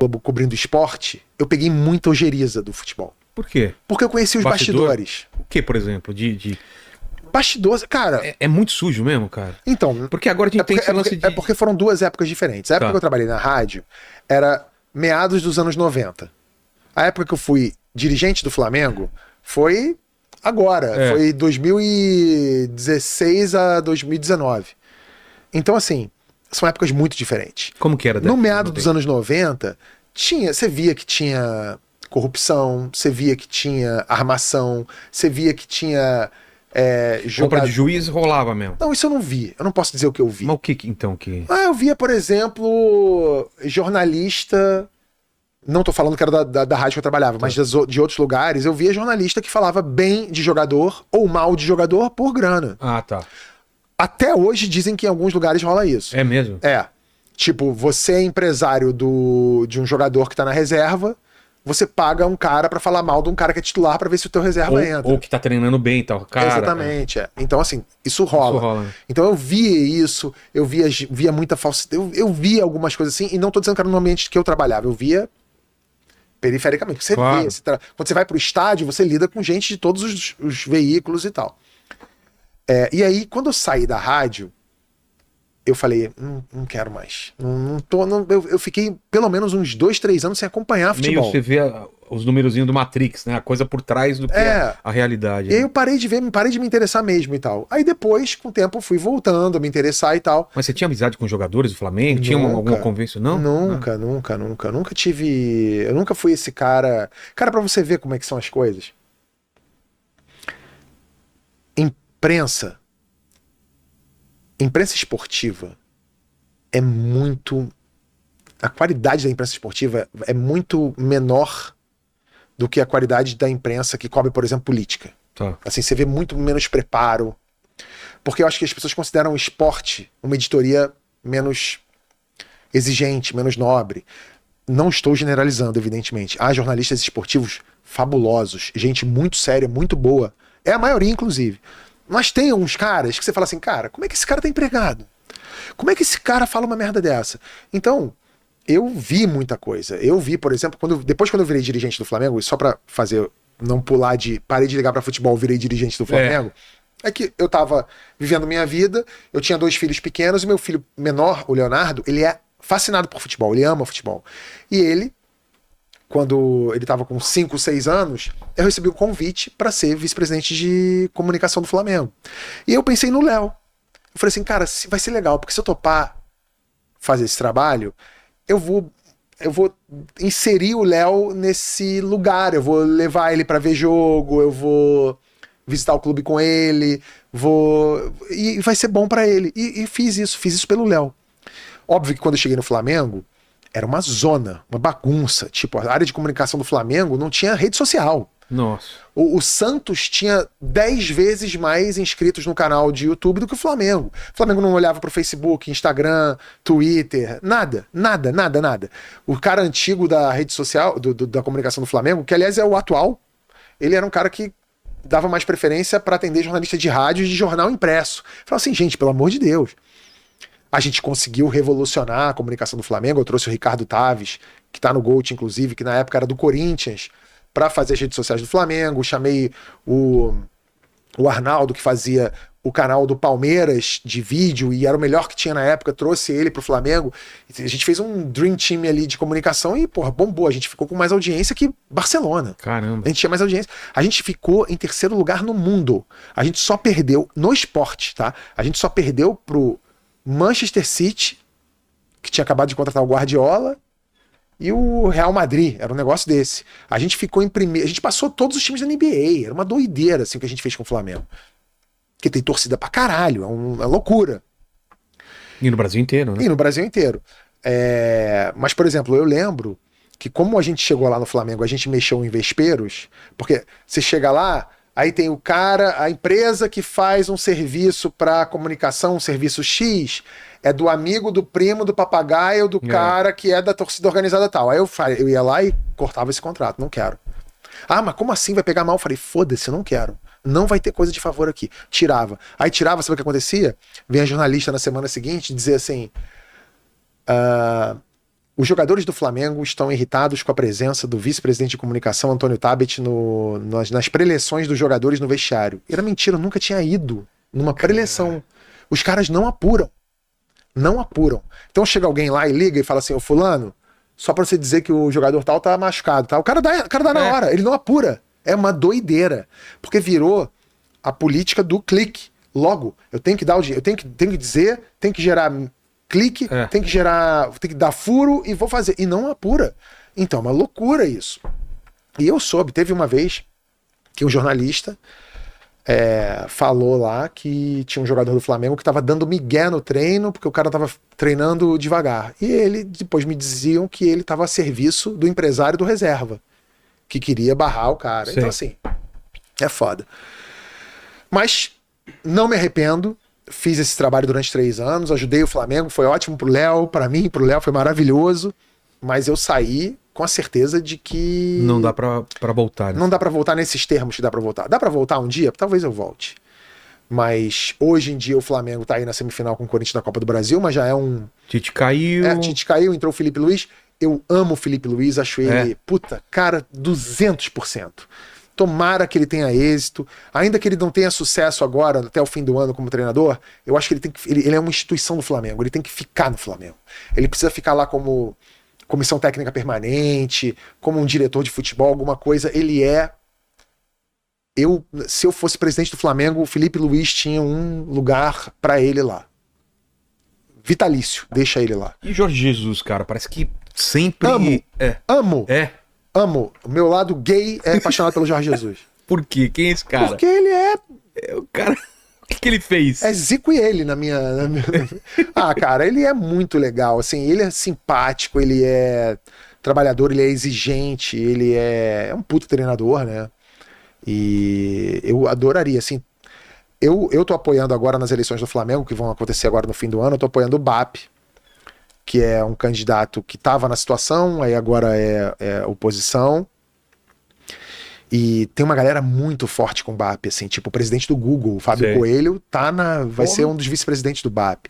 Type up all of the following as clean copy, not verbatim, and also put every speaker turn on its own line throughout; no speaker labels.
Globo cobrindo esporte, eu peguei muita ojeriza do futebol.
Por quê?
Porque eu conheci os bastidores.
O que, por exemplo?
Bastidores, cara...
É muito sujo mesmo, cara?
Então...
Porque agora a gente tem esse lance de...
É porque foram duas épocas diferentes. A época que eu trabalhei na rádio era meados dos anos 90. A época que eu fui dirigente do Flamengo foi agora. Foi 2016 a 2019. Então, assim, são épocas muito diferentes.
Como que era?
No meado dos anos 90, você via que tinha corrupção, você via que tinha armação, você via que tinha...
Compra de juiz rolava mesmo.
Não, isso eu não vi. Eu não posso dizer o que eu vi.
Mas o que então que...
Eu via, por exemplo, jornalista... Não tô falando que era da rádio que eu trabalhava, mas de outros lugares, eu via jornalista que falava bem de jogador ou mal de jogador por grana.
Ah, tá.
Até hoje dizem que em alguns lugares rola isso.
É mesmo?
Tipo, você é empresário de um jogador que tá na reserva, você paga um cara pra falar mal de um cara que é titular pra ver se o teu reserva entra.
Ou que tá treinando bem e tal. Cara,
exatamente. Então, assim, isso rola.
Isso rola, né?
Então eu via isso, eu via muita falsidade. Eu via algumas coisas assim, e não tô dizendo que era no ambiente que eu trabalhava, eu via perifericamente. Você
claro.
vê, quando você vai pro estádio, você lida com gente de todos os veículos e tal. E aí, quando eu saí da rádio, eu falei, não quero mais. Eu fiquei pelo menos uns 2, 3 anos sem acompanhar futebol.
Meio você vê os numerozinhos do Matrix, né? A coisa por trás do que a realidade.
E aí eu parei de me interessar mesmo e tal. Aí depois, com o tempo, eu fui voltando a me interessar e tal.
Mas você tinha amizade com jogadores do Flamengo? Tinha alguma convivência? Não?
Nunca. Nunca tive... Eu nunca fui esse cara... Cara, pra você ver como é que são as coisas. Imprensa esportiva é muito... A qualidade da imprensa esportiva é muito menor do que a qualidade da imprensa que cobre, por exemplo, política.
Tá.
Assim, você vê muito menos preparo. Porque eu acho que as pessoas consideram o esporte uma editoria menos exigente, menos nobre. Não estou generalizando, evidentemente. Há jornalistas esportivos fabulosos, gente muito séria, muito boa. É a maioria, inclusive. Mas tem uns caras que você fala assim, cara, como é que esse cara tá empregado? Como é que esse cara fala uma merda dessa? Então, eu vi muita coisa. Eu vi, por exemplo, depois quando eu virei dirigente do Flamengo, e só pra fazer, não pular parei de ligar pra futebol, virei dirigente do Flamengo, é que eu tava vivendo minha vida, eu tinha 2 filhos pequenos, e meu filho menor, o Leonardo, ele é fascinado por futebol, ele ama futebol. E ele, quando ele tava com 5, 6 anos, eu recebi um convite para ser vice-presidente de comunicação do Flamengo. E eu pensei no Léo. Eu falei assim, cara, vai ser legal, porque se eu topar fazer esse trabalho, eu vou inserir o Léo nesse lugar, eu vou levar ele para ver jogo, eu vou visitar o clube com ele, e vai ser bom para ele. E fiz isso pelo Léo. Óbvio que quando eu cheguei no Flamengo, era uma zona, uma bagunça. Tipo, a área de comunicação do Flamengo não tinha rede social.
Nossa.
O Santos tinha 10 vezes mais inscritos no canal de YouTube do que o Flamengo. O Flamengo não olhava pro Facebook, Instagram, Twitter, nada. O cara antigo da rede social, da comunicação do Flamengo, que aliás é o atual, ele era um cara que dava mais preferência para atender jornalista de rádio e de jornal impresso. Falava assim, gente, pelo amor de Deus. A gente conseguiu revolucionar a comunicação do Flamengo. Eu trouxe o Ricardo Taves, que tá no Gold, inclusive, que na época era do Corinthians, para fazer as redes sociais do Flamengo. Chamei o Arnaldo, que fazia o canal do Palmeiras de vídeo e era o melhor que tinha na época, trouxe ele pro Flamengo. A gente fez um dream team ali de comunicação e, porra, bombou. A gente ficou com mais audiência que Barcelona.
Caramba.
A gente tinha mais audiência. A gente ficou em 3º lugar no mundo. A gente só perdeu no esporte, tá? A gente só perdeu pro Manchester City, que tinha acabado de contratar o Guardiola, e o Real Madrid. Era um negócio desse. A gente ficou em primeiro. A gente passou todos os times da NBA. Era uma doideira assim o que a gente fez com o Flamengo. Porque tem torcida pra caralho. É uma loucura.
E no Brasil inteiro, né?
E no Brasil inteiro. Mas, por exemplo, eu lembro que como a gente chegou lá no Flamengo, a gente mexeu em vesperos, porque você chega lá, aí tem o cara, a empresa que faz um serviço para comunicação, um serviço X, é do amigo, do primo, do papagaio, do cara que é da torcida organizada tal. Aí eu ia lá e cortava esse contrato, não quero. Ah, mas como assim vai pegar mal? Eu falei, foda-se, eu não quero. Não vai ter coisa de favor aqui. Tirava. Aí tirava, sabe o que acontecia? Vem a jornalista na semana seguinte dizer assim, os jogadores do Flamengo estão irritados com a presença do vice-presidente de comunicação, Antônio Tabet, nas preleções dos jogadores no vestiário. Era mentira, eu nunca tinha ido numa preleção. Os caras não apuram. Não apuram. Então chega alguém lá e liga e fala assim, ô fulano, só pra você dizer que o jogador tal tá machucado. Tá? O cara dá na hora, ele não apura. É uma doideira. Porque virou a política do clique. Logo, eu tenho que dar o dinheiro, eu tenho que dizer, tem que gerar clique, tem que dar furo e vou fazer. E não apura. Então, é uma loucura isso. E eu soube, teve uma vez que um jornalista falou lá que tinha um jogador do Flamengo que estava dando migué no treino, porque o cara estava treinando devagar. E ele, depois me diziam que ele estava a serviço do empresário do reserva, que queria barrar o cara. Sim. Então, assim, é foda. Mas não me arrependo. Fiz esse trabalho durante 3 anos, ajudei o Flamengo, foi ótimo pro Léo, pra mim, pro Léo foi maravilhoso, mas eu saí com a certeza de que...
Não dá pra voltar. Né?
Não dá pra voltar nesses termos que dá pra voltar. Dá pra voltar um dia? Talvez eu volte. Mas hoje em dia o Flamengo tá aí na semifinal com o Corinthians da Copa do Brasil, mas já é um...
Tite caiu.
Tite caiu, entrou o Felipe Luiz. Eu amo o Felipe Luiz, acho ele, cara, 200%. Tomara que ele tenha êxito, ainda que ele não tenha sucesso agora, até o fim do ano como treinador, eu acho que ele é uma instituição do Flamengo, ele tem que ficar no Flamengo. Ele precisa ficar lá como comissão técnica permanente, como um diretor de futebol, alguma coisa. Ele se eu fosse presidente do Flamengo, o Felipe Luiz tinha um lugar pra ele lá. Vitalício, deixa ele lá.
E Jorge Jesus, cara, parece que sempre...
Amo. Amo. O meu lado gay é apaixonado pelo Jorge Jesus.
Por quê? Quem é esse cara?
Porque ele
o cara... O que ele fez?
É Zico e ele na minha... cara, ele é muito legal, assim, ele é simpático, ele é trabalhador, ele é exigente, ele é um puto treinador, né? E eu adoraria, assim... Eu tô apoiando agora nas eleições do Flamengo, que vão acontecer agora no fim do ano, eu tô apoiando o BAP, que é um candidato que estava na situação, aí agora é oposição. E tem uma galera muito forte com o BAP, assim, tipo o presidente do Google, o Fábio Coelho, vai ser um dos vice-presidentes do BAP.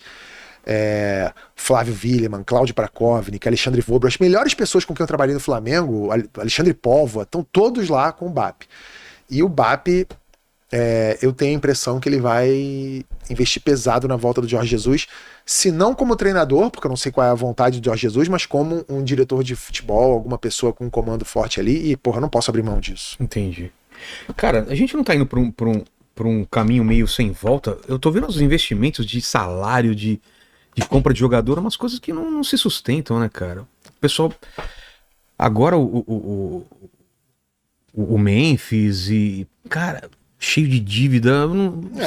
Flávio Willeman, Cláudio Prakovnik, Alexandre Vobro, as melhores pessoas com quem eu trabalhei no Flamengo, Alexandre Póvoa, estão todos lá com o BAP. E o BAP... eu tenho a impressão que ele vai investir pesado na volta do Jorge Jesus, se não como treinador, porque eu não sei qual é a vontade do Jorge Jesus, mas como um diretor de futebol, alguma pessoa com um comando forte ali, e porra, eu não posso abrir mão disso.
Entendi. Cara, a gente não tá indo por um caminho meio sem volta. Eu tô vendo os investimentos de salário, de compra de jogador, umas coisas que não se sustentam, né, cara? O pessoal... Agora o Memphis e... Cara... cheio de dívida.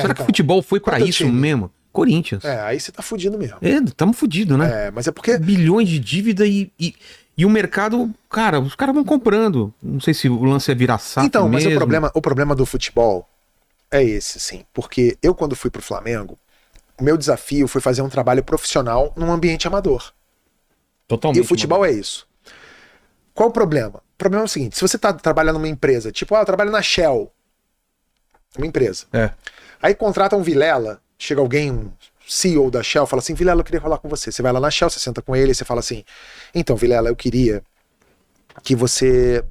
Será que o futebol foi pra isso mesmo? Corinthians.
Aí você tá fudido mesmo.
Tamo fudido, né?
Mas é porque...
Bilhões de dívida e o mercado, cara, os caras vão comprando. Não sei se o lance é virar saco
então, mas
mesmo.
o problema do futebol é esse, sim. Porque eu, quando fui pro Flamengo, o meu desafio foi fazer um trabalho profissional num ambiente amador.
Totalmente.
E o futebol é isso. Qual o problema? O problema é o seguinte, se você trabalha numa empresa, tipo, eu trabalho na Shell, uma empresa. Aí contrata um Vilela, chega alguém, um CEO da Shell, fala assim, Vilela, eu queria falar com você. Você vai lá na Shell, você senta com ele, você fala assim, então, Vilela, eu queria que você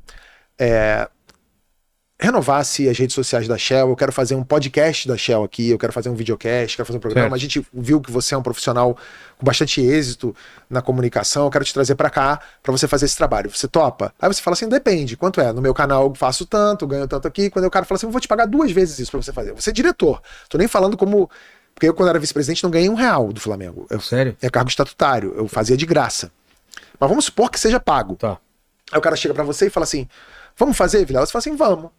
renovasse as redes sociais da Shell, eu quero fazer um podcast da Shell aqui, eu quero fazer um videocast, quero fazer um programa, certo. A gente viu que você é um profissional com bastante êxito na comunicação, eu quero te trazer pra cá pra você fazer esse trabalho. Você topa? Aí você fala assim, depende, quanto é? No meu canal eu faço tanto, ganho tanto aqui, quando o cara fala assim, eu vou te pagar 2 vezes isso pra você fazer. Você é diretor, tô nem falando como... Porque eu, quando era vice-presidente, não ganhei R$1 do Flamengo.
Sério?
É cargo estatutário, eu fazia de graça. Mas vamos supor que seja pago.
Tá.
Aí o cara chega pra você e fala assim, vamos fazer, Vilela? Você fala assim, vamos.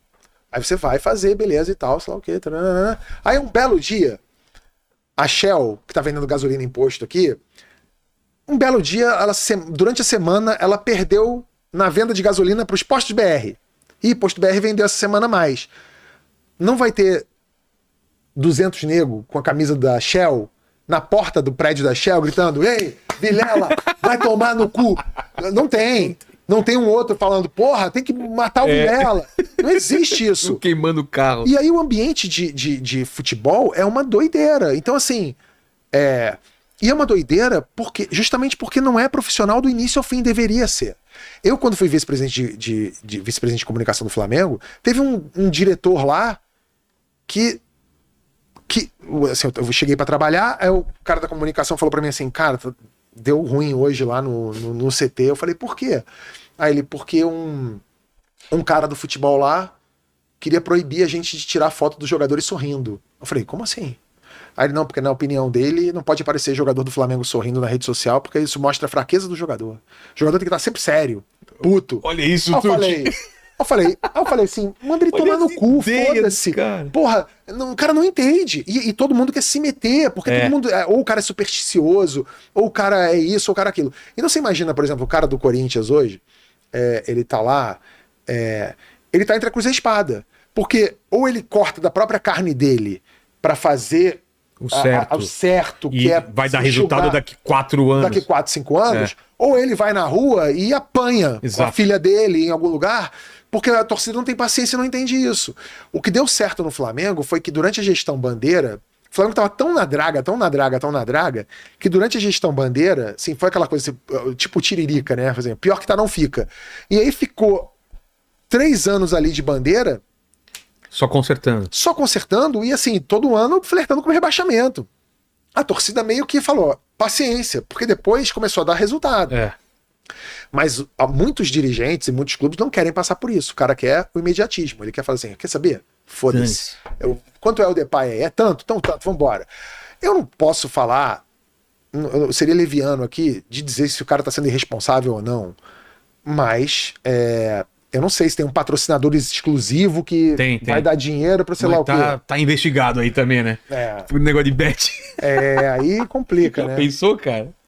Aí você vai fazer, beleza e tal, sei lá o quê. Taranana. Aí um belo dia, a Shell, que tá vendendo gasolina em posto aqui, um belo dia, durante a semana, ela perdeu na venda de gasolina pros postos BR. E posto BR vendeu essa semana mais. Não vai ter 200 negros com a camisa da Shell na porta do prédio da Shell gritando, ei, Vilela, vai tomar no cu. Não tem. Não tem um outro falando, porra, tem que matar o Vilela. Não existe isso.
Queimando o carro.
E aí o ambiente de futebol é uma doideira. Então, assim, E é uma doideira justamente porque não é profissional do início ao fim, deveria ser. Eu, quando fui vice-presidente de vice-presidente de comunicação do Flamengo, teve um diretor lá que assim, eu cheguei pra trabalhar, aí o cara da comunicação falou pra mim assim, cara, deu ruim hoje lá no CT. Eu falei, por quê? Aí ele, porque um cara do futebol lá queria proibir a gente de tirar foto dos jogadores sorrindo. Eu falei, como assim? Aí ele, não, porque na opinião dele não pode aparecer jogador do Flamengo sorrindo na rede social, porque isso mostra a fraqueza do jogador. O jogador tem que estar sempre sério, puto.
Olha isso,
Aí eu falei assim, manda ele tomar no cu, foda-se. Porra, o cara não entende. E todo mundo quer se meter, porque todo mundo. Ou o cara é supersticioso, ou o cara é isso, ou o cara é aquilo. Então você imagina, por exemplo, o cara do Corinthians hoje, ele tá lá, ele tá entre a cruz e a espada. Porque ou ele corta da própria carne dele pra fazer o certo,
que vai dar resultado daqui 4 anos.
Daqui 4, 5 anos. Ou ele vai na rua e apanha com a filha dele em algum lugar, porque a torcida não tem paciência e não entende isso. O que deu certo no Flamengo foi que durante a gestão Bandeira, o Flamengo estava tão na draga, que durante a gestão Bandeira, assim, foi aquela coisa tipo tiririca, né? Pior que tá, não fica. E aí ficou 3 anos ali de Bandeira,
Só consertando e assim, todo ano flertando com o rebaixamento. A torcida meio que falou, paciência, porque depois começou a dar resultado. Mas muitos dirigentes e muitos clubes não querem passar por isso. O cara quer o imediatismo. Ele quer falar assim, quer saber? Foda-se. Quanto é o Depay aí? É tanto? Então tanto, vambora. Eu não posso falar, eu seria leviano aqui, de dizer se o cara tá sendo irresponsável ou não. Mas, eu não sei se tem um patrocinador exclusivo que vai dar dinheiro pra sei lá o quê. Tá investigado aí também, né? O negócio de bet.
Aí complica, né?
Pensou, cara?